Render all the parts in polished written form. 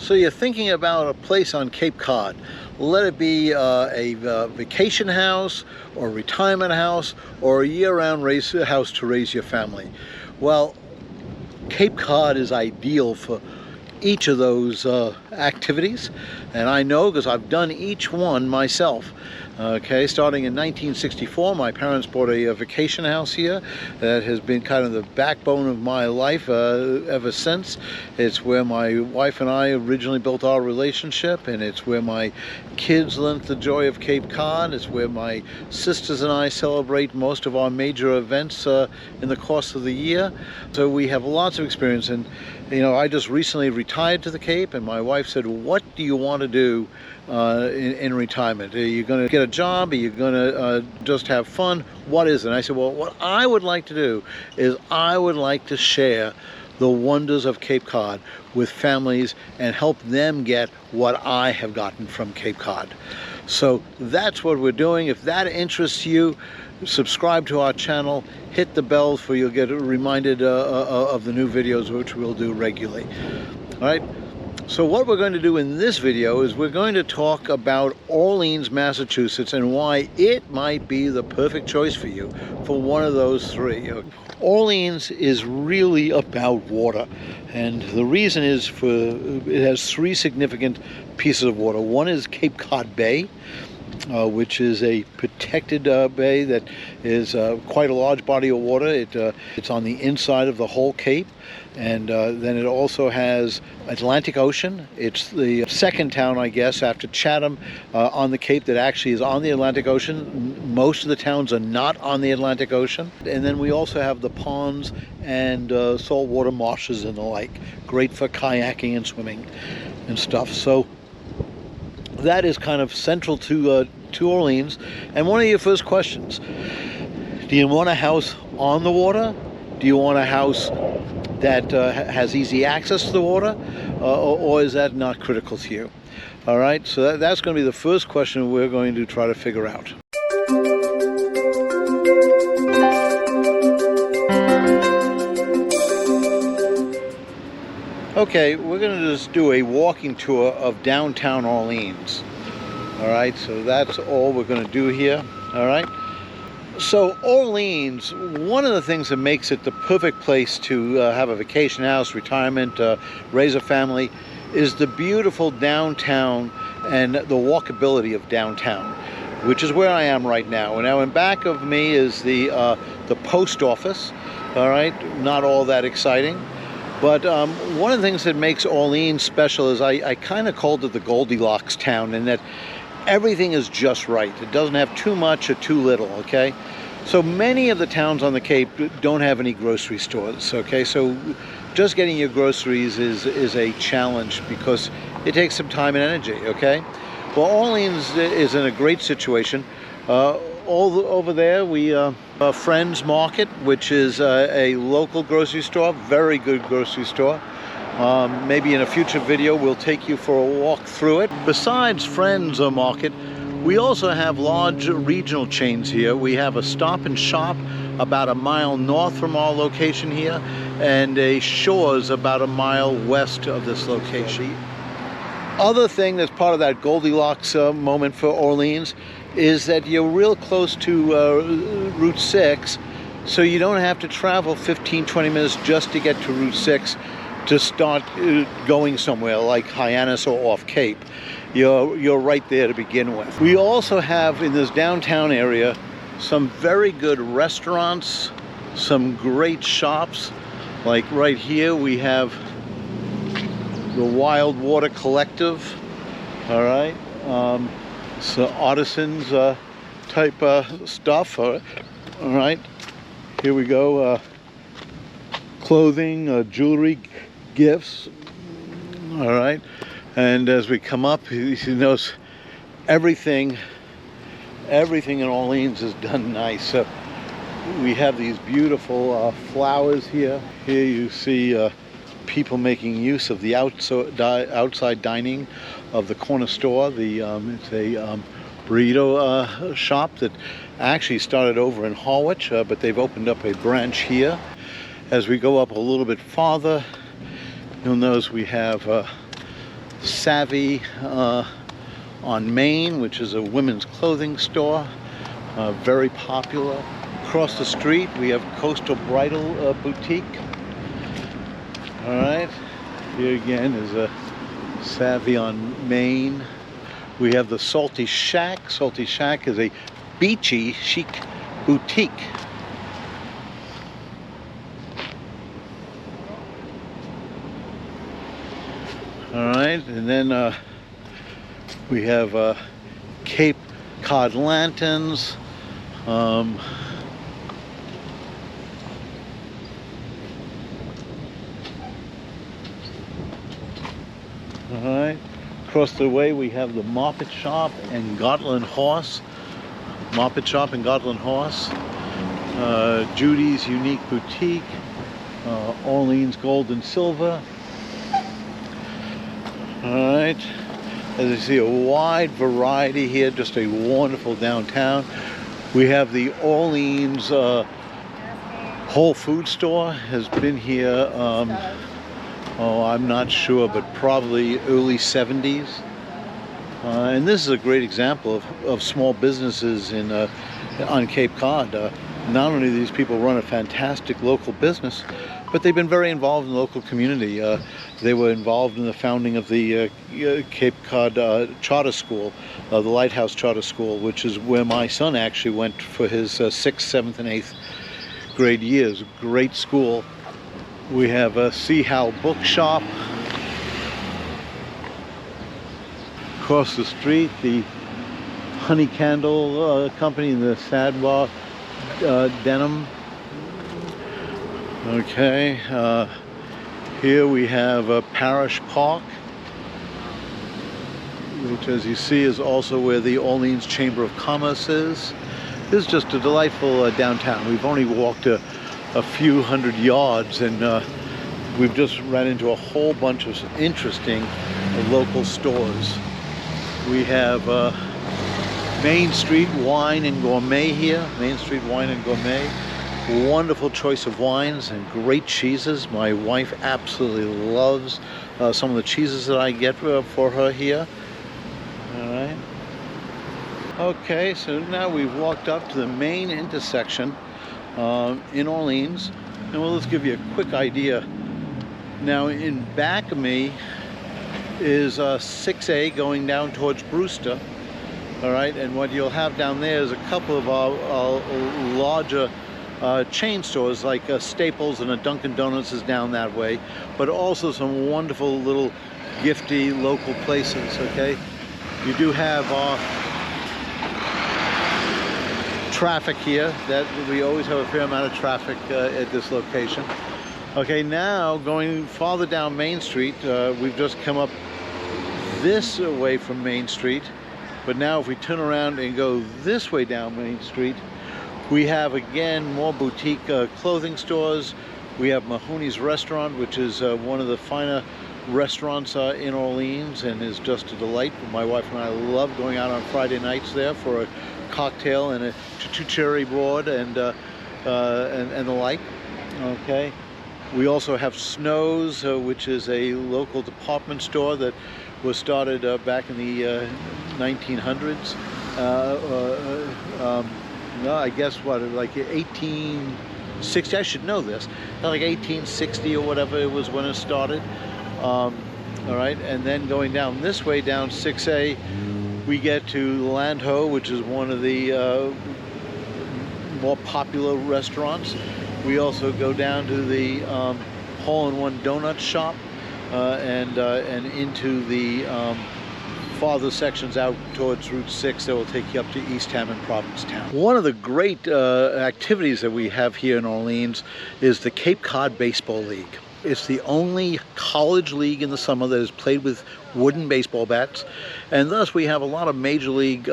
So you're thinking about a place on Cape Cod. Let it be a vacation house or a retirement house or a year-round house to raise your family. Well, Cape Cod is ideal for each of those activities, and I know because I've done each one myself. Okay, starting in 1964, my parents bought a vacation house here that has been kind of the backbone of my life ever since. It's where my wife and I originally built our relationship, and it's where my kids learned the joy of Cape Cod. It's where my sisters and I celebrate most of our major events in the course of the year. So we have lots of experience, and you know, I just recently retired to the Cape, and my wife said, what do you want to do in retirement? Are you going to get a job? Are you going to just have fun? What is it? And I said, well, what I would like to do is I would like to share the wonders of Cape Cod with families and help them get what I have gotten from Cape Cod. So that's what we're doing. If that interests you, subscribe to our channel, hit the bell so you'll get reminded of the new videos which we'll do regularly. All right. So what we're going to do in this video is we're going to talk about Orleans, Massachusetts, and why it might be the perfect choice for you for one of those three. Orleans is really about water, and the reason is it has three significant pieces of water. One is Cape Cod Bay, which is a protected bay that is quite a large body of water. It's on the inside of the whole Cape, and then it also has Atlantic Ocean. It's the second town, I guess, after Chatham on the Cape that actually is on the Atlantic Ocean. Most of the towns are not on the Atlantic Ocean. And then we also have the ponds and saltwater marshes and the like. Great for kayaking and swimming and stuff. So that is kind of central to Orleans. And one of your first questions, do you want a house on the water? Do you want a house that has easy access to the water, or is that not critical to you? All right, so that's going to be the first question we're going to try to figure out. Okay, we're going to just do a walking tour of downtown Orleans. All right, so that's all we're going to do here. All right. So Orleans, one of the things that makes it the perfect place to have a vacation house, retirement, raise a family, is the beautiful downtown and the walkability of downtown, which is where I am right now. And now in back of me is the post office. All right, not all that exciting. But one of the things that makes Orleans special is I kind of called it the Goldilocks town, in that everything is just right. It doesn't have too much or too little, okay? So many of the towns on the Cape don't have any grocery stores, okay? So just getting your groceries is a challenge because it takes some time and energy, okay? Well, Orleans is in a great situation. Over there, we Friends Market, which is a local grocery store, very good grocery store. Maybe in a future video we'll take you for a walk through it. Besides Friends Market, we also have large regional chains here. We have a Stop and Shop about a mile north from our location here, and a Shores about a mile west of this location. Other thing that's part of that Goldilocks moment for Orleans is that you're real close to Route 6, so you don't have to travel 15-20 minutes just to get to Route 6 to start going somewhere like Hyannis or off Cape. You're right there to begin with. We also have in this downtown area some very good restaurants, some great shops. Like right here we have the Wild Water Collective, all right? So artisans type stuff, all right? Here we go, clothing, jewelry, gifts, all right? And as we come up, you notice everything in Orleans is done nice. So we have these beautiful flowers here. Here you see people making use of the outside dining of the corner store. It's a burrito shop that actually started over in Harwich, but they've opened up a branch here. As we go up a little bit farther, you'll notice we have Savvy on Main, which is a women's clothing store, very popular. Across the street we have Coastal Bridal Boutique. All right, here again is a Savvy on Main. We have the Salty Shack. Salty Shack is a beachy chic boutique. All right, and then we have Cape Cod lanterns. All right, across the way we have the Moppet Shop and Gotland Horse. Moppet Shop and Gotland Horse. Judy's Unique Boutique. Orleans Gold and Silver. All right, as you see, a wide variety here, just a wonderful downtown. We have the Orleans Whole Food Store, has been here, oh, I'm not sure, but probably early 70s. And this is a great example of small businesses on Cape Cod. Not only do these people run a fantastic local business, but they've been very involved in the local community. They were involved in the founding of the Cape Cod Charter School, the Lighthouse Charter School, which is where my son actually went for his 6th, 7th, and 8th grade years. Great school. We have a Sea How Bookshop. Across the street, the Honey Candle Company, the Sadwa Denim. Okay, here we have Parish Park, which, as you see, is also where the Orleans Chamber of Commerce is. This is just a delightful downtown. We've only walked a few hundred yards, and we've just ran into a whole bunch of interesting local stores. We have Main Street Wine and Gourmet here. Main Street Wine and Gourmet. Wonderful choice of wines and great cheeses. My wife absolutely loves some of the cheeses that I get for her here. All right. Okay, so now we've walked up to the main intersection in Orleans, and we'll just give you a quick idea. Now, in back of me is 6A going down towards Brewster. All right, and what you'll have down there is a couple of larger chain stores, like Staples and a Dunkin' Donuts is down that way, but also some wonderful little gifty local places. Okay, you do have traffic here. That we always have a fair amount of traffic at this location. Okay, now going farther down Main Street, we've just come up this way from Main Street, but now if we turn around and go this way down Main Street, we have again more boutique clothing stores. We have Mahoney's Restaurant, which is one of the finer restaurants in Orleans, and is just a delight. My wife and I love going out on Friday nights there for a cocktail and a cherry board and the like. Okay, we also have Snow's, which is a local department store that was started back in the 1900s. No, I guess what, like 1860, I should know this, like 1860 or whatever it was when it started. All right, and then going down this way, down 6A, we get to Landho, which is one of the more popular restaurants. We also go down to the Hole-in-One Donut Shop and into the farther sections out towards Route 6 that will take you up to Eastham and Provincetown. One of the great activities that we have here in Orleans is the Cape Cod Baseball League. It's the only college league in the summer that is played with wooden baseball bats, and thus we have a lot of major league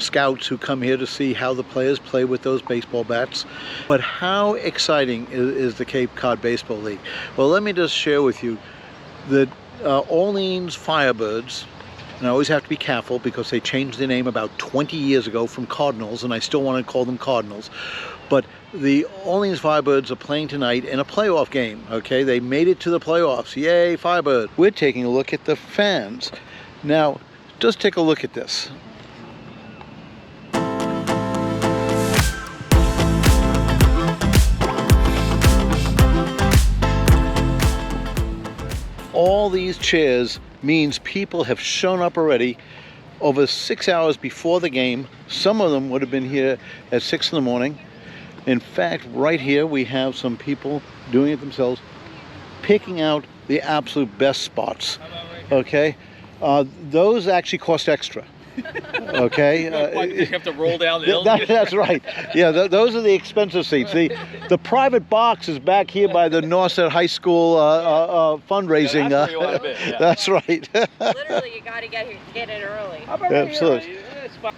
scouts who come here to see how the players play with those baseball bats. But how exciting is the Cape Cod Baseball League? Well, let me just share with you that Orleans Firebirds, and I always have to be careful because they changed their name about 20 years ago from Cardinals, and I still want to call them Cardinals, but The Orleans Firebirds are playing tonight in a playoff game, okay? They made it to the playoffs. Yay, Firebird. We're taking a look at the fans. Now, just take a look at this. All these chairs means people have shown up already over 6 hours before the game. Some of them would have been here at 6 in the morning. In fact, right here we have some people doing it themselves, picking out the absolute best spots. Okay, those actually cost extra. Okay, you have to roll down the hill. That's right. Yeah, those are the expensive seats. The private box is back here by the Norset High School fundraising. Yeah, that's where you want to be. Yeah. That's right. Literally, you got to get in early. Absolutely.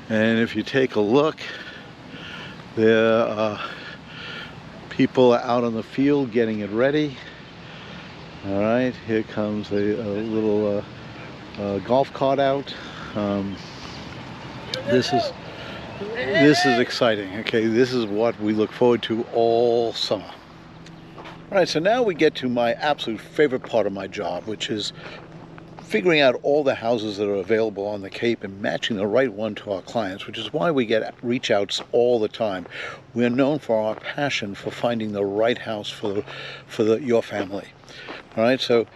And if you take a look, there are people out on the field getting it ready. All right, here comes a little golf cart out. This is exciting. Okay, this is what we look forward to all summer. All right, so now we get to my absolute favorite part of my job, which is figuring out all the houses that are available on the Cape and matching the right one to our clients, which is why we get reach outs all the time. We're known for our passion for finding the right house for your family. All right, so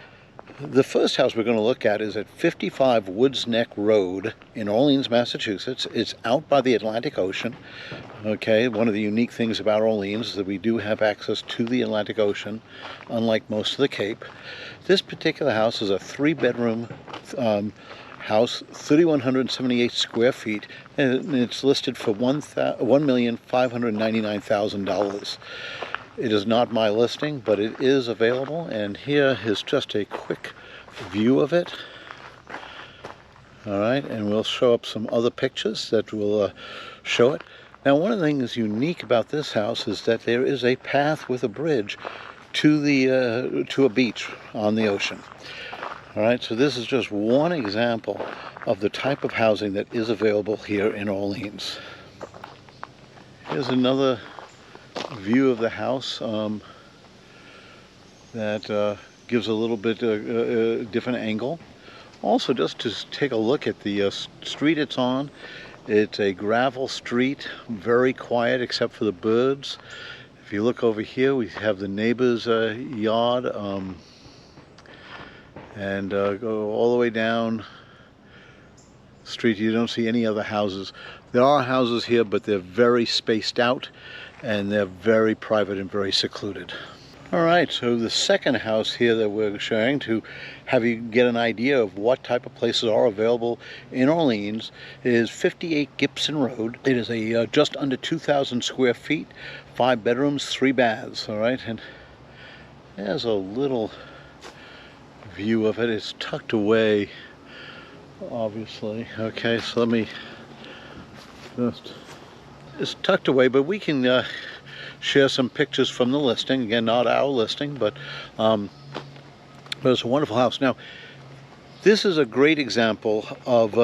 the first house we're going to look at is at 55 Woods Neck Road in Orleans, Massachusetts. It's out by the Atlantic Ocean. Okay, one of the unique things about Orleans is that we do have access to the Atlantic Ocean, unlike most of the Cape. This particular house is a 3-bedroom house, 3,178 square feet, and it's listed for $1,599,000. It is not my listing, but it is available, and here is just a quick view of it. All right, and we'll show up some other pictures that will show it. Now, one of the things unique about this house is that there is a path with a bridge to a beach on the ocean. All right, so this is just one example of the type of housing that is available here in Orleans. Here's another view of the house that gives a little bit different angle. Also, just to take a look at the street it's on. It's a gravel street, very quiet except for the birds. If you look over here, we have the neighbor's yard, and go all the way down the street. You don't see any other houses. There are houses here, but they're very spaced out, and they're very private and very secluded. All right, so the second house here that we're showing to have you get an idea of what type of places are available in Orleans is 58 Gibson Road. It is a just under 2,000 square feet, 5 bedrooms, 3 baths. All right, and there's a little view of it. It's tucked away, obviously. Okay, so let me just, it's tucked away, but we can share some pictures from the listing. Again, not our listing, but it's a wonderful house. Now, this is a great example of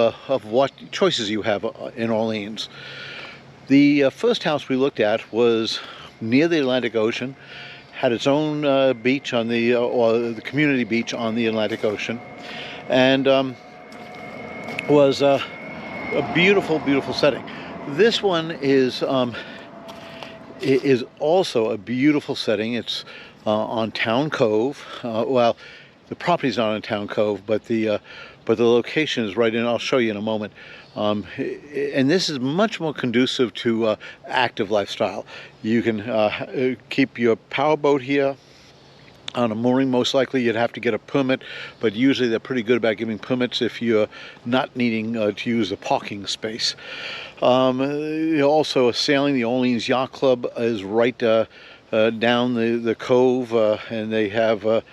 what choices you have in Orleans. The first house we looked at was near the Atlantic Ocean, had its own beach on the, or the community beach on the Atlantic Ocean, and was a beautiful, beautiful setting. This one is also a beautiful setting. It's on Town Cove. Well, the property's not on Town Cove, but the location is right in. I'll show you in a moment. And this is much more conducive to active lifestyle. You can keep your powerboat here on a mooring. Most likely you'd have to get a permit, but usually they're pretty good about giving permits if you're not needing to use the parking space. Also sailing, the Orleans Yacht Club is right down the cove, and they have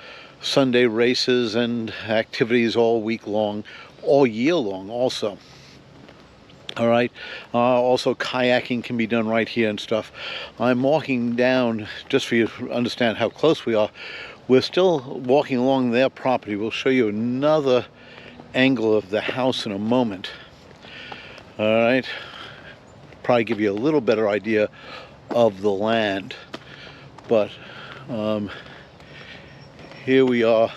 Sunday races and activities all week long, all year long also. All right, also kayaking can be done right here and stuff. I'm walking down, just for you to understand how close we are. We're still walking along their property. We'll show you another angle of the house in a moment. All right, probably give you a little better idea of the land. But here we are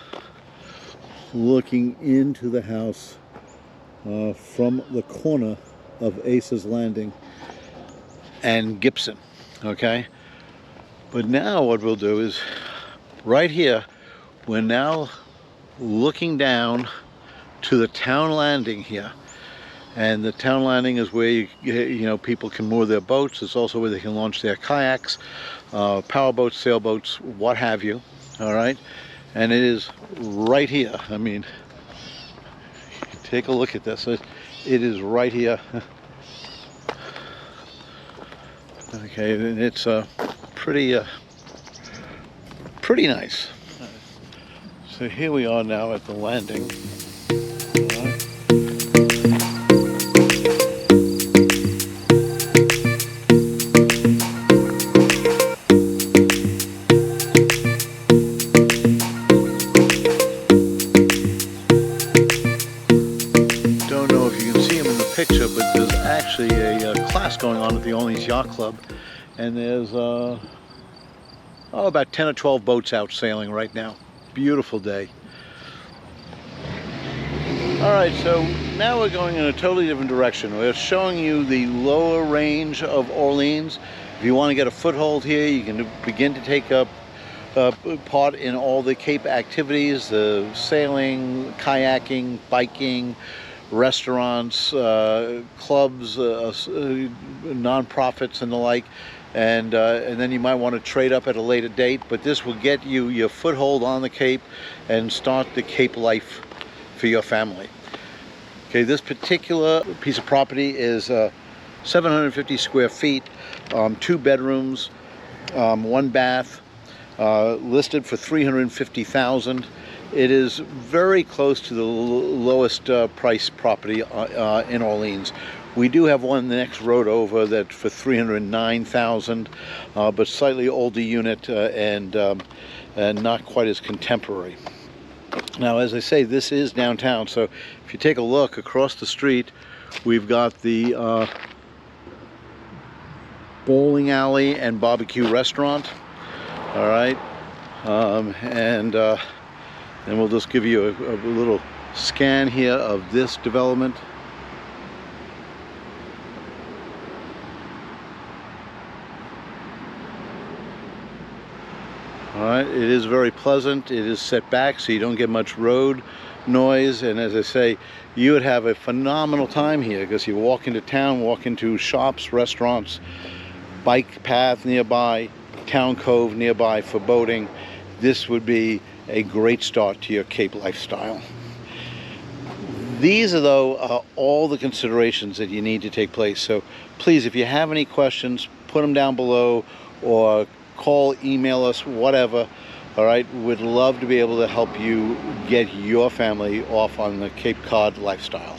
looking into the house from the corner of Ace's Landing and Gibson. Okay, but now what we'll do is right here we're now looking down to the town landing here, and the town landing is where you know, people can moor their boats. It's also where they can launch their kayaks, power boats, sailboats, what have you. All right, and it is right here. I mean, take a look at this. It is right here. Okay, and it's pretty nice. So here we are now at the landing. Don't know if you can see him in the picture, but there's actually a class going on at the Orleans Yacht Club, and there's about 10 or 12 boats out sailing right now. Beautiful day. All right, so now we're going in a totally different direction. We're showing you the lower range of Orleans. If you want to get a foothold here, you can begin to take up part in all the Cape activities, the sailing, kayaking, biking, restaurants, clubs, non-profits and the like. And then you might want to trade up at a later date, but this will get you your foothold on the Cape and start the Cape life for your family. Okay, this particular piece of property is 750 square feet, 2 bedrooms, 1 bath, listed for $350,000. It is very close to the lowest price property in Orleans. We do have one the next road over that for $309,000, but slightly older unit and not quite as contemporary. Now, as I say, this is downtown, so if you take a look across the street, we've got the bowling alley and barbecue restaurant. All right, and we'll just give you a little scan here of this development. All right, it is very pleasant. It is set back so you don't get much road noise, and as I say, you would have a phenomenal time here because you walk into town, walk into shops, restaurants, bike path nearby, town cove nearby for boating. This would be a great start to your Cape lifestyle. These are, though, all the considerations that you need to take place. So please, if you have any questions, put them down below or call, email us, whatever. All right, we'd love to be able to help you get your family off on the Cape Cod lifestyle.